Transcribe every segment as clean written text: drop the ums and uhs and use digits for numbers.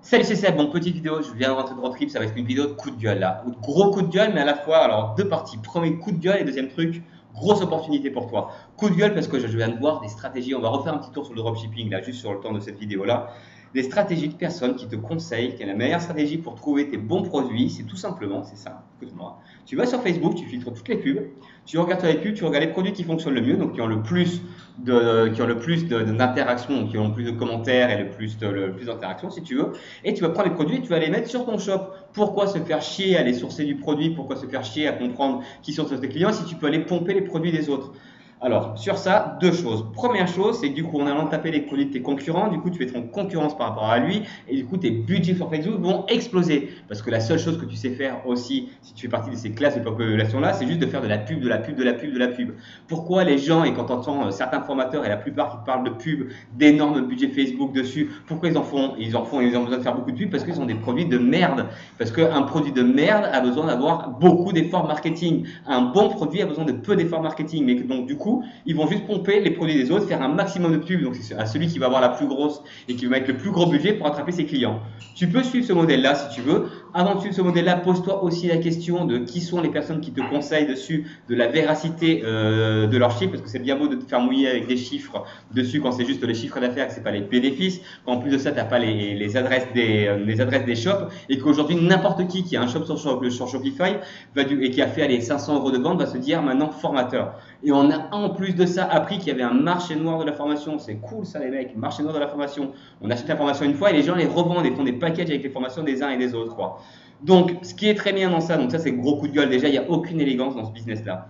Salut, c'est Seb, bon petite vidéo, je viens de rentrer de road trip, ça va être une vidéo de coup de gueule là. Gros coup de gueule, mais à la fois, alors deux parties. Premier coup de gueule et deuxième truc, grosse opportunité pour toi. Coup de gueule parce que je viens de voir des stratégies, on va refaire un petit tour sur le dropshipping là, juste sur le temps de cette vidéo là. Des stratégies de personnes qui te conseillent quelle est la meilleure stratégie pour trouver tes bons produits, c'est tout simplement, c'est ça, écoute-moi. Tu vas sur Facebook, tu filtres toutes les pubs, tu regardes les pubs, tu regardes les produits qui fonctionnent le mieux, donc qui ont le plus d'interactions, qui ont le plus de commentaires et le plus d'interactions si tu veux, et tu vas prendre les produits et tu vas les mettre sur ton shop. Pourquoi se faire chier à aller sourcer du produit? Pourquoi se faire chier à comprendre qui sont tes clients si tu peux aller pomper les produits des autres? Alors, sur ça, deux choses. Première chose, c'est que du coup, en allant taper les produits de tes concurrents, du coup, tu vas être en concurrence par rapport à lui, et du coup, tes budgets sur Facebook vont exploser. Parce que la seule chose que tu sais faire aussi, si tu fais partie de ces classes de population-là, c'est juste de faire de la pub, de la pub, de la pub, de la pub. Pourquoi les gens, et quand tu entends certains formateurs, et la plupart qui parlent de pub, d'énormes budgets Facebook dessus, pourquoi ils en font? Ils ont besoin de faire beaucoup de pub parce qu'ils ont des produits de merde. Parce qu'un produit de merde a besoin d'avoir beaucoup d'efforts marketing. Un bon produit a besoin de peu d'efforts marketing. Mais donc, du coup, ils vont juste pomper les produits des autres, faire un maximum de pubs. Donc, c'est à celui qui va avoir la plus grosse et qui va mettre le plus gros budget pour attraper ses clients. Tu peux suivre ce modèle-là si tu veux. Avant de suivre ce modèle-là, pose-toi aussi la question de qui sont les personnes qui te conseillent dessus, de la véracité de leurs chiffres, parce que c'est bien beau de te faire mouiller avec des chiffres dessus quand c'est juste les chiffres d'affaires, que c'est pas les bénéfices, qu'en plus de ça, tu n'as pas les adresses des shops, et qu'aujourd'hui, n'importe qui a un shop sur Shopify et qui a fait aller 500 € de vente va se dire maintenant formateur. Et on a en plus de ça appris qu'il y avait un marché noir de la formation. C'est cool ça les mecs, marché noir de la formation. On achète la formation une fois et les gens les revendent et font des packages avec les formations des uns et des autres, quoi. Donc, ce qui est très bien dans ça, donc ça c'est gros coup de gueule déjà, il n'y a aucune élégance dans ce business-là.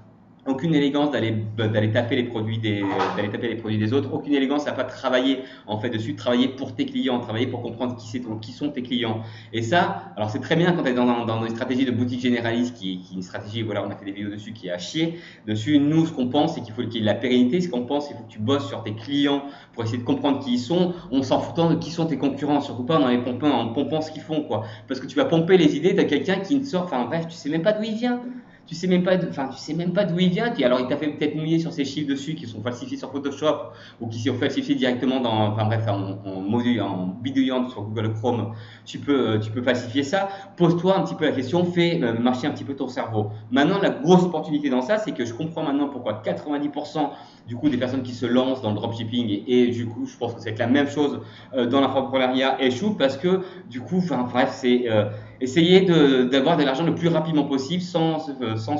Aucune élégance d'aller taper les produits des autres, aucune élégance à pas travailler en fait dessus, travailler pour tes clients, travailler pour comprendre qui sont tes clients. Et ça, alors c'est très bien quand tu es dans une stratégie de boutique généraliste qui est une stratégie, voilà, on a fait des vidéos dessus qui est à chier. Dessus, nous, ce qu'on pense, c'est qu'il faut qu'il y ait de la pérennité. Ce qu'on pense, c'est qu'il faut que tu bosses sur tes clients pour essayer de comprendre qui ils sont. On s'en foutant de qui sont tes concurrents, surtout pas en pompant ce qu'ils font, quoi. Parce que tu vas pomper les idées de quelqu'un qui ne sort, enfin bref, tu sais même pas d'où il vient. Tu sais même pas d'où il vient. Alors il t'a fait peut-être mouiller sur ces chiffres dessus qui sont falsifiés sur Photoshop ou qui sont falsifiés directement en bidouillant sur Google Chrome. Tu peux falsifier ça. Pose-toi un petit peu la question, fais marcher un petit peu ton cerveau. Maintenant, la grosse opportunité dans ça, c'est que je comprends maintenant pourquoi 90% du coup des personnes qui se lancent dans le dropshipping et du coup, je pense que c'est la même chose dans l'infoprenariat échouent parce que du coup, c'est essayer d'avoir de l'argent le plus rapidement possible sans se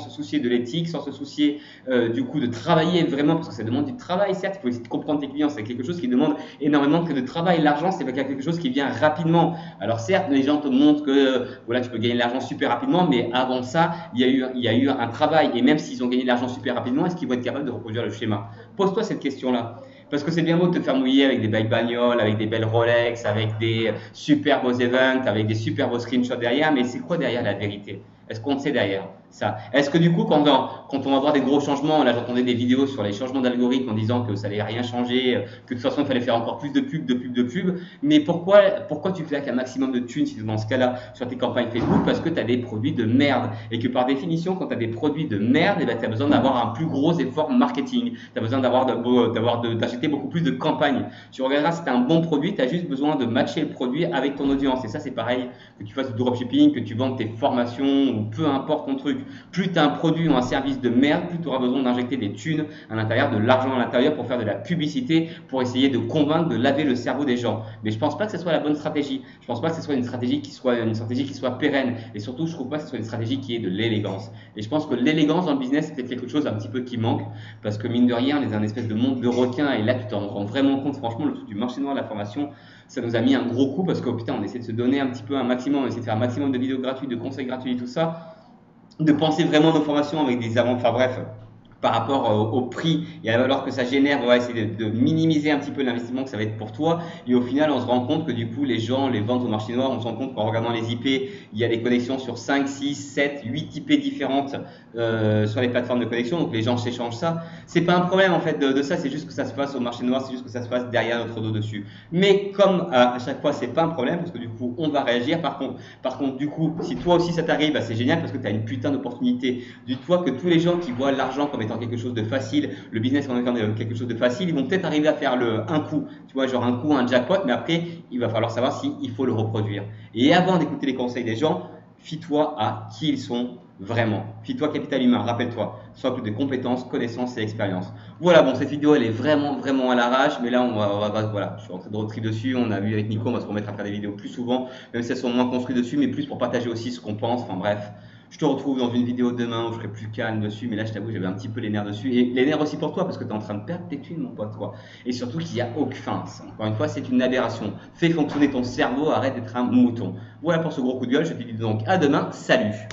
soucier de l'éthique, sans se soucier du coup de travailler vraiment, parce que ça demande du travail, certes, il faut essayer de comprendre tes clients, c'est quelque chose qui demande énormément de travail. L'argent, c'est pas quelque chose qui vient rapidement. Alors certes, les gens te montrent que voilà, tu peux gagner de l'argent super rapidement, mais avant ça, il y a eu un travail, et même s'ils ont gagné de l'argent super rapidement, est-ce qu'ils vont être capables de reproduire le schéma? Pose-toi cette question-là. Parce que c'est bien beau de te faire mouiller avec des belles bagnoles, avec des belles Rolex, avec des super beaux events, avec des super beaux screenshots derrière, mais c'est quoi derrière la vérité? Est-ce qu'on sait derrière ça? Est-ce que du coup, quand on va voir des gros changements, là j'entendais des vidéos sur les changements d'algorithme en disant que ça n'allait rien changer, que de toute façon il fallait faire encore plus de pubs, mais pourquoi tu fais avec un maximum de thunes si dans ce cas-là sur tes campagnes Facebook? Parce que tu as des produits de merde et que par définition, quand tu as des produits de merde, tu as besoin d'avoir un plus gros effort marketing, tu as besoin d'acheter beaucoup plus de campagnes. Tu regarderas si tu as un bon produit, tu as juste besoin de matcher le produit avec ton audience. Et ça, c'est pareil que tu fasses du dropshipping, que tu vendes tes formations ou peu importe ton truc. Plus tu as un produit ou un service de merde, plus tu auras besoin d'injecter des thunes à l'intérieur, de l'argent à l'intérieur pour faire de la publicité, pour essayer de convaincre, de laver le cerveau des gens. Mais je pense pas que ce soit la bonne stratégie. Je pense pas que ce soit une stratégie qui soit pérenne. Et surtout, je trouve pas que ce soit une stratégie qui ait de l'élégance. Et je pense que l'élégance dans le business, c'est peut-être quelque chose un petit peu qui manque. Parce que mine de rien, on est dans un espèce de monde de requins. Et là, tu t'en rends vraiment compte. Franchement, le truc du marché noir de la formation, ça nous a mis un gros coup parce que putain, on essaie de se donner un petit peu un maximum, on essaie de faire un maximum de vidéos gratuites, de conseils gratuits et tout ça, de penser vraiment nos formations avec des avant, enfin bref, par rapport au prix et à la valeur que ça génère, on va essayer de minimiser un petit peu l'investissement que ça va être pour toi. Et au final, on se rend compte que du coup, les gens, les ventes au marché noir, on se rend compte qu'en regardant les IP, il y a des connexions sur 5, 6, 7, 8 IP différentes sur les plateformes de connexion. Donc les gens s'échangent ça. C'est pas un problème en fait de ça, c'est juste que ça se passe au marché noir, c'est juste que ça se passe derrière notre dos dessus. Mais comme à chaque fois, c'est pas un problème parce que du coup, on va réagir. Par contre, du coup, si toi aussi ça t'arrive, bah, c'est génial parce que tu as une putain d'opportunité. Dis-toi que tous les gens qui voient l'argent comme étant quelque chose de facile, le business en étant quelque chose de facile, ils vont peut-être arriver à faire un coup, tu vois, genre un coup, un jackpot, mais après, il va falloir savoir s'il faut le reproduire. Et avant d'écouter les conseils des gens, fie-toi à qui ils sont vraiment. Fie-toi capital humain, rappelle-toi, soit plus de compétences, connaissances et expériences. Voilà, bon, cette vidéo, elle est vraiment à l'arrache, mais là, voilà, je suis en train de road trip dessus. On a vu avec Nico, on va se remettre à faire des vidéos plus souvent, même si elles sont moins construites dessus, mais plus pour partager aussi ce qu'on pense. Enfin bref, je te retrouve dans une vidéo demain où je serai plus calme dessus, mais là, je t'avoue, j'avais un petit peu les nerfs dessus. Et les nerfs aussi pour toi, parce que tu es en train de perdre tes thunes, mon pote, quoi. Et surtout qu'il n'y a aucun. Encore une fois, c'est une aberration. Fais fonctionner ton cerveau, arrête d'être un mouton. Voilà pour ce gros coup de gueule, je te dis donc à demain, salut!